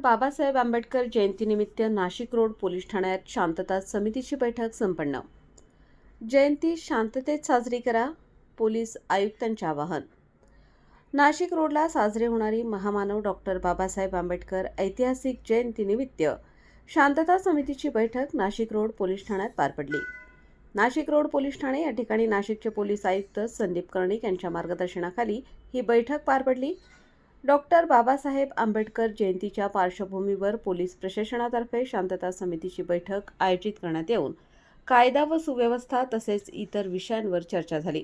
बाबासाहेब आंबेडकर जयंतीनिमित्त Nashik road police ठाण्यात शांतता समितीची बैठक संपन्न। जयंती शांततेत साजरी करा, पोलीस आयुक्तांचे आवाहन। नाशिक रोडला साजरी होणारी महामानव डॉक्टर बाबासाहेब आंबेडकर ऐतिहासिक जयंतीनिमित्त शांतता समितीची बैठक नाशिक रोड पोलीस ठाण्यात पार पडली। नाशिक रोड पोलीस ठाणे या ठिकाणी नाशिकचे पोलीस आयुक्त संदीप कर्णिक यांच्या मार्गदर्शनाखाली ही बैठक पार पडली। डॉक्टर बाबासाहेब आंबेडकर जयंतीच्या पार्श्वभूमीवर पोलीस प्रशासनातर्फे शांतता समितीची बैठक आयोजित करण्यात येऊन कायदा व सुव्यवस्था तसेच इतर विषयांवर चर्चा झाली।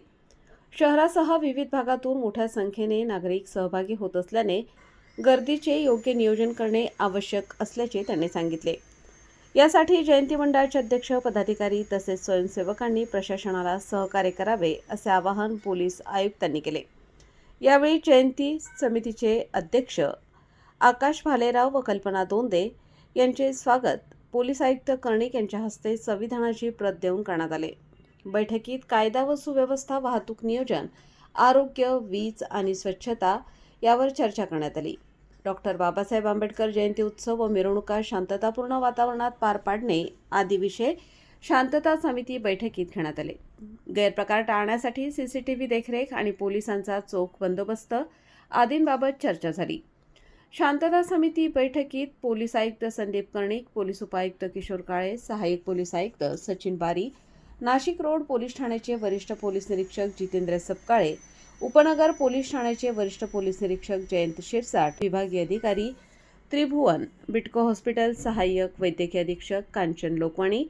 शहरासह विविध भागातून मोठ्या संख्येने नागरिक सहभागी होत असल्याने गर्दीचे योग्य नियोजन करणे आवश्यक असल्याचे त्यांनी सांगितले। यासाठी जयंती मंडळाचे अध्यक्ष, पदाधिकारी तसेच स्वयंसेवकांनी प्रशासनाला सहकार्य करावे असे आवाहन पोलीस आयुक्तांनी केले। यावेळी जयंती समितीचे अध्यक्ष आकाश भालेराव व कल्पना दोंदे यांचे स्वागत पोलीस आयुक्त कर्णिक यांच्या हस्ते संविधानाची प्रत देऊन करण्यात आले। बैठकीत कायदा व सुव्यवस्था, वाहतूक नियोजन, आरोग्य, वीज आणि स्वच्छता यावर चर्चा करण्यात आली। डॉक्टर बाबासाहेब आंबेडकर जयंती उत्सव व मिरवणुका शांततापूर्ण वातावरणात पार पाडणे आदी विषय शांतता समिती बैठकीत घेण्यात आले। गैरप्रकार टाळण्यासाठी सीसीटीव्ही देखरेख आणि पोलिसांचा चोख बंदोबस्त आदींबाबत चर्चा झाली। शांतता समिती बैठकीत पोलीस आयुक्त संदीप कर्णिक, पोलीस उपायुक्त किशोर काळे, सहाय्यक पोलीस आयुक्त सचिन बारी, नाशिक रोड पोलीस ठाण्याचे वरिष्ठ पोलीस निरीक्षक जितेंद्र सपकाळे, उपनगर पोलीस ठाण्याचे वरिष्ठ पोलीस निरीक्षक जयंत शिरसाट, विभागीय अधिकारी त्रिभुवन, बिटको हॉस्पिटल सहाय्यक वैद्यकीय अधीक्षक कांचन लोकवाणी,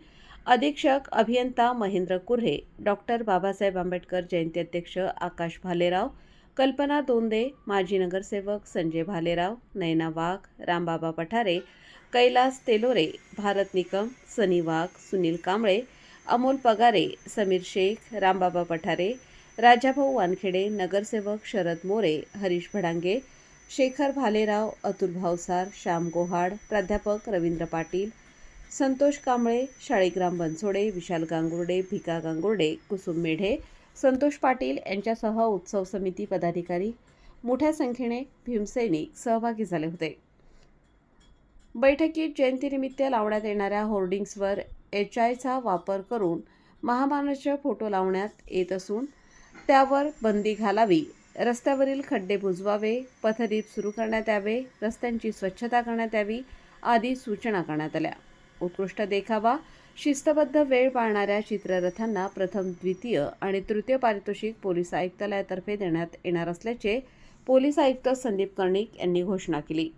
अधीक्षक अभियंता महेंद्र कुर्हे, डॉक्टर बाबासाहेब आंबेडकर जयंती अध्यक्ष आकाश भालेराव, कल्पना दोंदे, माजी नगरसेवक संजय भालेराव, नयना वाघ, रामबाबा पठारे, कैलास तेलोरे, भारत निकम, सनी वाघ, सुनील कांबळे, अमोल पगारे, समीर शेख, रामबाबा पठारे, राजाभाऊ वानखेडे, नगरसेवक शरद मोरे, हरीश भडांगे, शेखर भालेराव, अतुल भावसार, श्याम गोहाड, प्राध्यापक रवींद्र पाटील, संतोष कांबळे, शाळीग्राम बनसोडे, विशाल गांगुर्डे, भिका गांगुर्डे, कुसुम मेढे, संतोष पाटील यांच्यासह उत्सव समिती पदाधिकारी मोठ्या संख्येने भीमसैनिक सहभागी झाले होते। बैठकीत जयंतीनिमित्त लावण्यात येणाऱ्या होर्डिंग्सवर HIचा वापर करून महामानवाचे फोटो लावण्यात येत असून त्यावर बंदी घालावी, रस्त्यावरील खड्डे बुजवावे, पथदीप सुरू करण्यात यावे, रस्त्यांची स्वच्छता करण्यात यावी आदी सूचना करण्यात आल्या। उत्कृष्ट देखावा, शिस्तबद्ध वेळ पाळणाऱ्या चित्ररथांना प्रथम, द्वितीय आणि तृतीय पारितोषिक पोलीस आयुक्तालयातर्फे देण्यात येणार असल्याचे पोलीस आयुक्त संदीप कर्णिक यांनी घोषणा केली।